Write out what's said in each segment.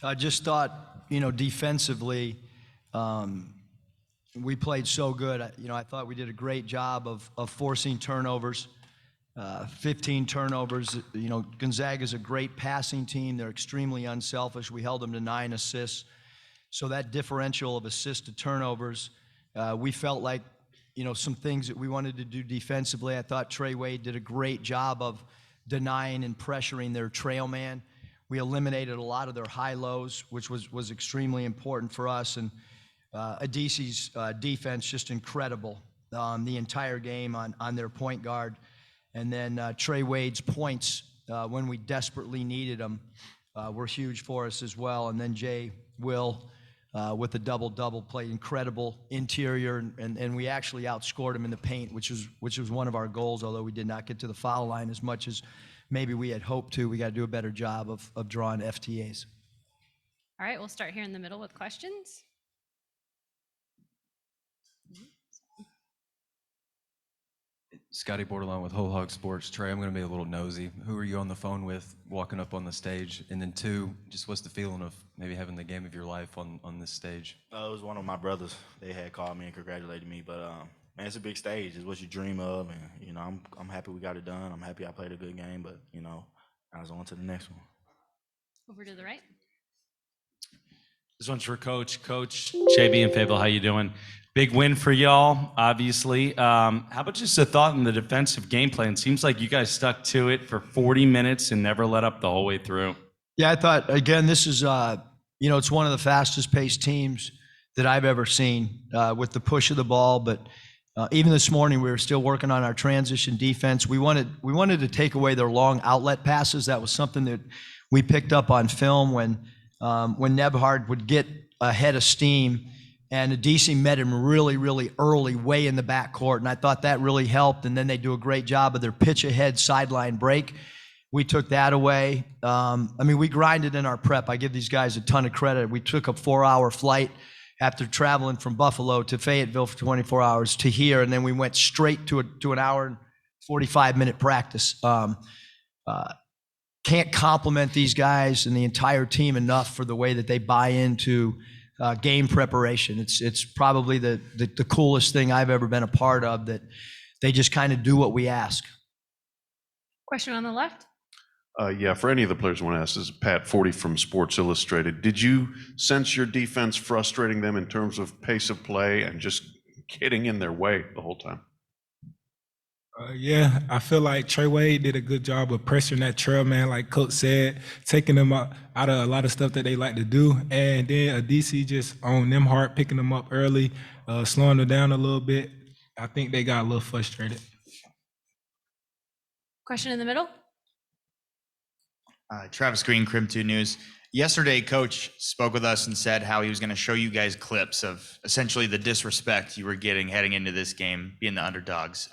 I just thought, defensively, we played so good. I thought we did a great job of forcing turnovers, 15 turnovers. Gonzaga's a great passing team. They're extremely unselfish. We held them to 9 assists. So that differential of assists to turnovers, we felt like, some things that we wanted to do defensively. I thought Trey Wade did a great job of denying and pressuring their trail man. We eliminated a lot of their high-lows, which was extremely important for us. And Adisi's defense, just incredible the entire game on their point guard. And then Trey Wade's points, when we desperately needed them, were huge for us as well. And then Jay Will, with the double-double, played incredible interior, and we actually outscored him in the paint, which was one of our goals, although we did not get to the foul line as much as maybe we had hoped to. We got to do a better job of drawing FTAs. All right, we'll start here in the middle with questions. Scotty Bordelon with Whole Hog Sports. Trey, I'm going to be a little nosy. Who are you on the phone with walking up on the stage? And then 2, just what's the feeling of maybe having the game of your life on this stage? It was one of my brothers. They had called me and congratulated me. But, man, it's a big stage. It's what you dream of. And, I'm happy we got it done. I'm happy I played a good game. But, I was on to the next one. Over to the right. This one's for Coach. Coach JB and Fable, how you doing? Big win for y'all, obviously. How about just a thought on the defensive game plan? Seems like you guys stuck to it for 40 minutes and never let up the whole way through. Yeah, I thought, again, this is, it's one of the fastest-paced teams that I've ever seen with the push of the ball. But even this morning, we were still working on our transition defense. We wanted to take away their long outlet passes. That was something that we picked up on film when Nebhard would get ahead of steam, and Adisi met him really, really early, way in the backcourt, and I thought that really helped. And then they do a great job of their pitch-ahead sideline break. We took that away. We grinded in our prep. I give these guys a ton of credit. We took a 4-hour flight after traveling from Buffalo to Fayetteville for 24 hours to here, and then we went straight to an hour and 45-minute practice. Can't compliment these guys and the entire team enough for the way that they buy into game preparation. It's probably the coolest thing I've ever been a part of, that they just kind of do what we ask. Question on the left. Yeah, for any of the players I want to ask, this is Pat 40 from Sports Illustrated. Did you sense your defense frustrating them in terms of pace of play and just getting in their way the whole time? Yeah, I feel like Trey Wade did a good job of pressuring that trail man, like Coach said, taking them out of a lot of stuff that they like to do. And then Adisi just owned them hard, picking them up early, slowing them down a little bit. I think they got a little frustrated. Question in the middle. Travis Green, Crim 2 News. Yesterday, Coach spoke with us and said how he was going to show you guys clips of essentially the disrespect you were getting heading into this game, being the underdogs.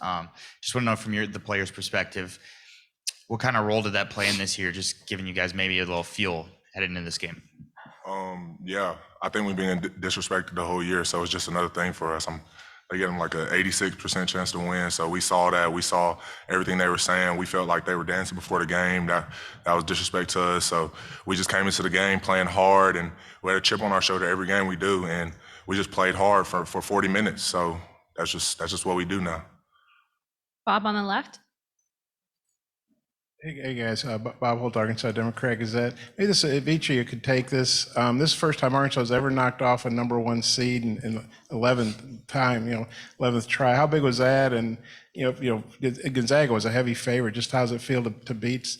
Just want to know from the player's perspective, what kind of role did that play in this year, just giving you guys maybe a little fuel heading into this game? Yeah, I think we've been disrespected the whole year, so it's just another thing for us. They get them like an 86% chance to win. So we saw that. We saw everything they were saying. We felt like they were dancing before the game. That was disrespect to us. So we just came into the game playing hard, and we had a chip on our shoulder every game we do, and we just played hard for 40 minutes. So that's just what we do now. Bob on the left. Hey guys, Bob Holt, Arkansas Democrat Gazette. Maybe if each of you could take this. This is the first time Arkansas has ever knocked off a number 1 seed in 11th time, 11th try. How big was that? And Gonzaga was a heavy favorite. Just how does it feel to beat,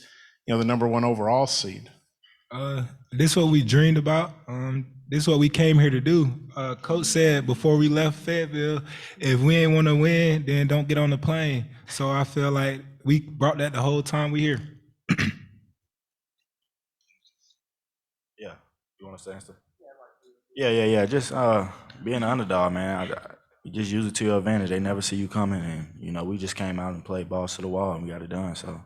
the number 1 overall seed? This is what we dreamed about. This is what we came here to do. Coach said before we left Fayetteville, if we ain't want to win, then don't get on the plane. So I feel like we brought that the whole time we here. Yeah, you want us to answer? Yeah. Just being an underdog, man. You just use it to your advantage. They never see you coming, and we just came out and played balls to the wall, and we got it done. So.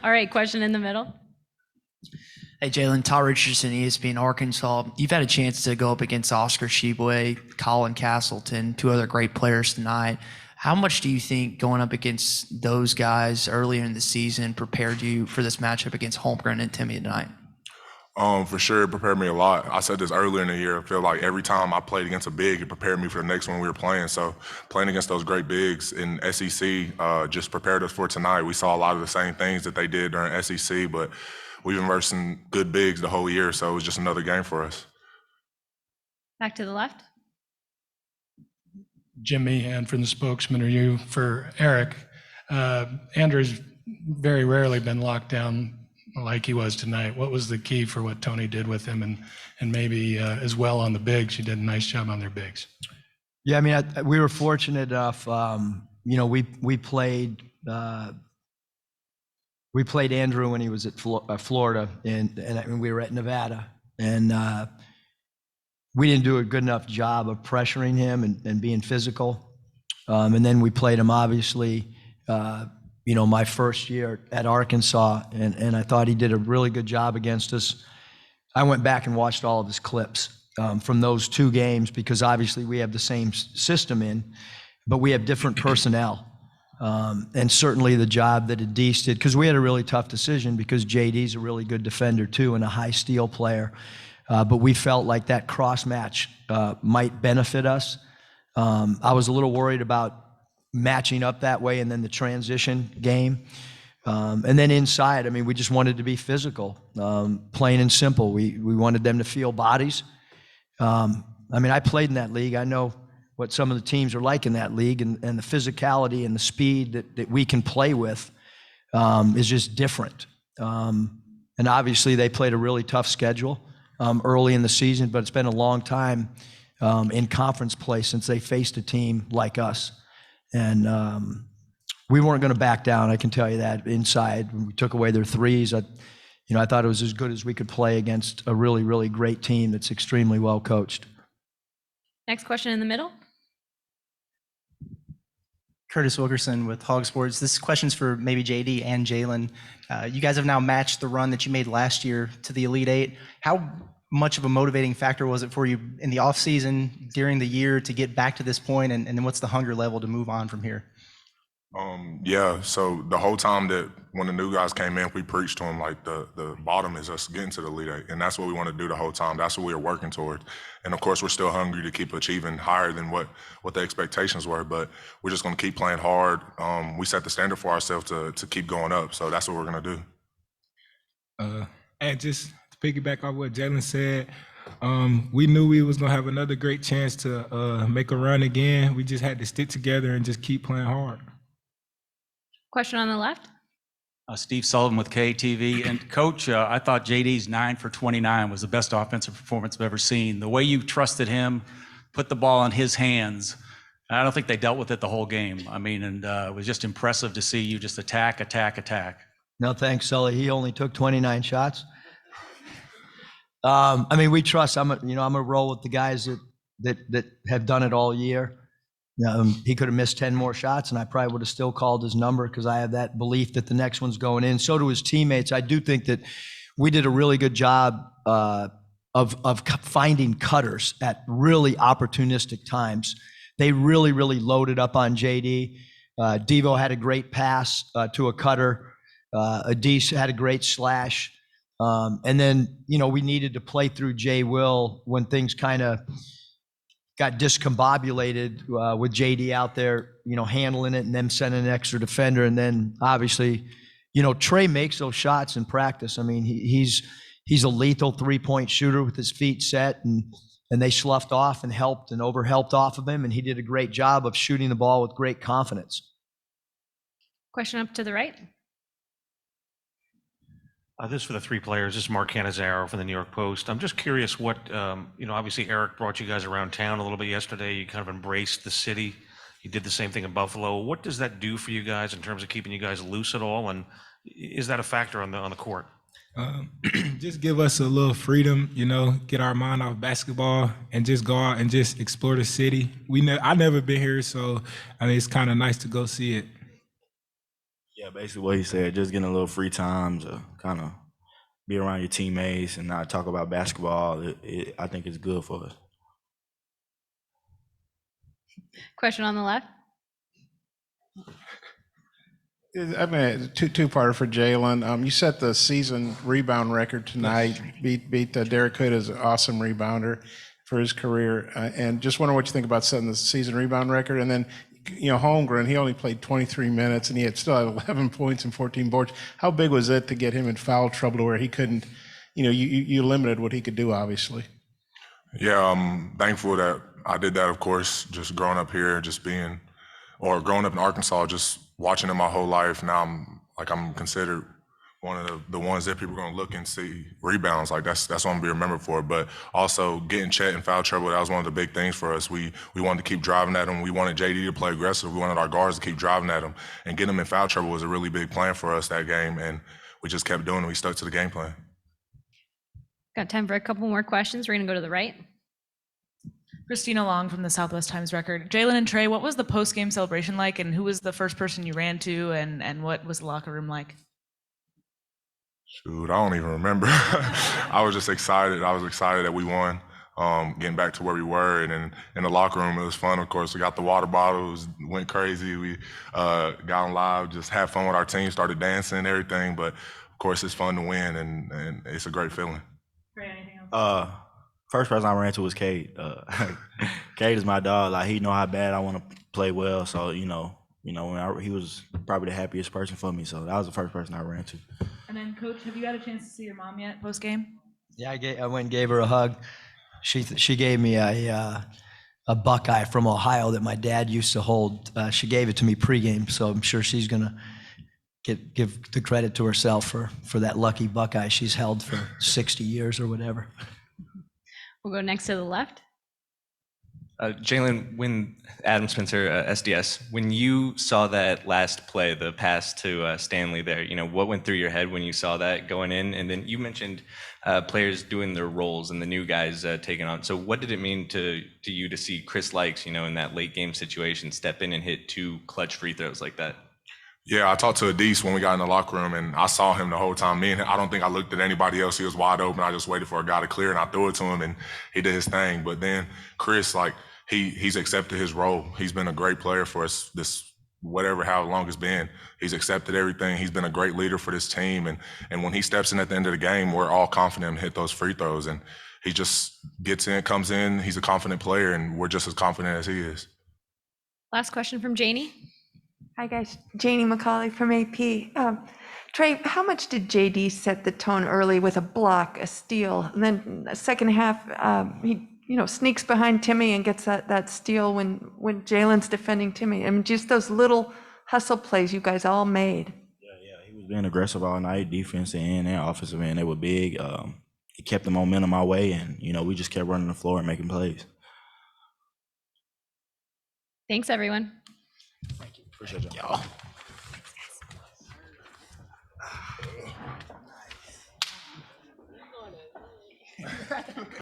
All right, question in the middle. Hey, Jalen, Todd Richardson, ESPN Arkansas. You've had a chance to go up against Oscar Sheboy, Colin Castleton, 2 other great players tonight. How much do you think going up against those guys earlier in the season prepared you for this matchup against Holmgren and Timmy tonight? For sure, it prepared me a lot. I said this earlier in the year. I feel like every time I played against a big, it prepared me for the next one we were playing. So playing against those great bigs in SEC just prepared us for tonight. We saw a lot of the same things that they did during SEC, but we've been versing good bigs the whole year, so it was just another game for us. Back to the left. Jim Meehan from the spokesman, or you for Eric. Andrew's very rarely been locked down like he was tonight. What was the key for what Tony did with him, and maybe as well on the bigs? You did a nice job on their bigs. Yeah, I mean, we were fortunate enough. We played Andrew when he was at Florida, and we were at Nevada, and we didn't do a good enough job of pressuring him and being physical. And then we played him, obviously, my first year at Arkansas, and I thought he did a really good job against us. I went back and watched all of his clips from those two games because obviously we have the same system but we have different personnel. And certainly the job that Adese did, because we had a really tough decision because JD's a really good defender too and a high steal player. But we felt like that cross match might benefit us. I was a little worried about matching up that way and then the transition game. And then inside, I mean, we just wanted to be physical, plain and simple. We wanted them to feel bodies. I mean, I played in that league. I know what some of the teams are like in that league, and the physicality and the speed that we can play with is just different. And obviously they played a really tough schedule early in the season, but it's been a long time in conference play since they faced a team like us. And we weren't going to back down, I can tell you that. Inside, when we took away their threes, I thought it was as good as we could play against a really, really great team that's extremely well coached. Next question in the middle. Curtis Wilkerson with Hog Sports. This question's for maybe JD and Jalen. You guys have now matched the run that you made last year to the Elite Eight. How much of a motivating factor was it for you in the offseason, during the year, to get back to this point, and then what's the hunger level to move on from here? Yeah, so the whole time that when the new guys came in, we preached to them like the bottom is us getting to the Elite Eight, and that's what we want to do the whole time. That's what we are working toward. And of course, we're still hungry to keep achieving higher than what the expectations were, but we're just going to keep playing hard. We set the standard for ourselves to keep going up, so that's what we're going to do. And just to piggyback off what Jalen said, we knew we was going to have another great chance to make a run again. We just had to stick together and just keep playing hard. Question on the left. Steve Sullivan with KTV. And Coach, I thought JD's 9 for 29 was the best offensive performance I've ever seen. The way you trusted him, put the ball in his hands, I don't think they dealt with it the whole game. I mean, and it was just impressive to see you just attack. No, thanks, Sully. He only took 29 shots. I mean, we trust. I'm gonna roll with the guys that have done it all year. He could have missed 10 more shots, and I probably would have still called his number because I have that belief that the next one's going in. So do his teammates. I do think that we did a really good job of finding cutters at really opportunistic times. They really, really loaded up on JD. Devo had a great pass to a cutter. Adese had a great slash. And then, we needed to play through Jay Will when things kind of got discombobulated with JD out there, handling it and them sending an extra defender. And then obviously, Trey makes those shots in practice. I mean, he's a lethal three-point shooter with his feet set, and they sloughed off and helped and overhelped off of him. And he did a great job of shooting the ball with great confidence. Question up to the right. This is for the three players. This is Mark Cannizzaro from the New York Post. I'm just curious what, obviously Eric brought you guys around town a little bit yesterday. You kind of embraced the city. You did the same thing in Buffalo. What does that do for you guys in terms of keeping you guys loose at all? And is that a factor on the court? Just give us a little freedom, get our mind off basketball and just go out and just explore the city. I never been here, so it's kind of nice to go see it. Yeah, basically what he said, just getting a little free time to kind of be around your teammates and not talk about basketball. I think it's good for us. Question on the left. I mean, two-parter for Jalen. You set the season rebound record tonight. Beat Derek Hood as an awesome rebounder for his career. And just wonder what you think about setting the season rebound record. And then, Holmgren, he only played 23 minutes and he still had 11 points and 14 boards. How big was it to get him in foul trouble to where he couldn't, you limited what he could do, obviously? Yeah, I'm thankful that I did that, of course, just growing up here, growing up in Arkansas, just watching it my whole life. Now I'm considered one of the ones that people are gonna look and see rebounds. Like that's what I'm gonna be remembered for. But also getting Chet in foul trouble, that was one of the big things for us. We wanted to keep driving at him. We wanted JD to play aggressive. We wanted our guards to keep driving at him. And getting him in foul trouble was a really big plan for us that game. And we just kept doing it. We stuck to the game plan. Got time for a couple more questions. We're gonna go to the right. Christina Long from the Southwest Times Record. Jalen and Trey, what was the post-game celebration like, and who was the first person you ran to, and what was the locker room like? Shoot, I don't even remember. I was just excited. I was excited that we won, getting back to where we were. And in the locker room, it was fun, of course. We got the water bottles, went crazy. We got on live, just had fun with our team, started dancing and everything. But, of course, it's fun to win, and it's a great feeling. Trey, anything else? First person I ran to was Cade. Cade is my dog. Like, he know how bad I want to play well. So, he was probably the happiest person for me. So that was the first person I ran to. And then, Coach, have you had a chance to see your mom yet post-game? Yeah, I went and gave her a hug. She gave me a Buckeye from Ohio that my dad used to hold. She gave it to me pregame, so I'm sure she's gonna give the credit to herself for that lucky Buckeye she's held for 60 years or whatever. We'll go next to the left. Jalen, when Adam Spencer, SDS, when you saw that last play, the pass to Stanley there, what went through your head when you saw that going in? And then you mentioned players doing their roles and the new guys taking on. So what did it mean to you to see Chris Likes, in that late game situation, step in and hit 2 clutch free throws like that? Yeah, I talked to Adise when we got in the locker room, and I saw him the whole time. I don't think I looked at anybody else. He was wide open. I just waited for a guy to clear, and I threw it to him, and he did his thing. But then Chris, he's accepted his role. He's been a great player for us how long it's been. He's accepted everything. He's been a great leader for this team. And when he steps in at the end of the game, we're all confident to hit those free throws. And he just gets in, comes in. He's a confident player, and we're just as confident as he is. Last question from Janie. Hi, guys. Janie McCauley from AP. Trey, how much did JD set the tone early with a block, a steal, and then the second half, he sneaks behind Timmy and gets that steal when Jalen's defending Timmy? I mean, just those little hustle plays you guys all made. Yeah, he was being aggressive all night, defensive end and offensive end. They were big. It kept the momentum our way, and we just kept running the floor and making plays. Thanks, everyone. Appreciate y'all.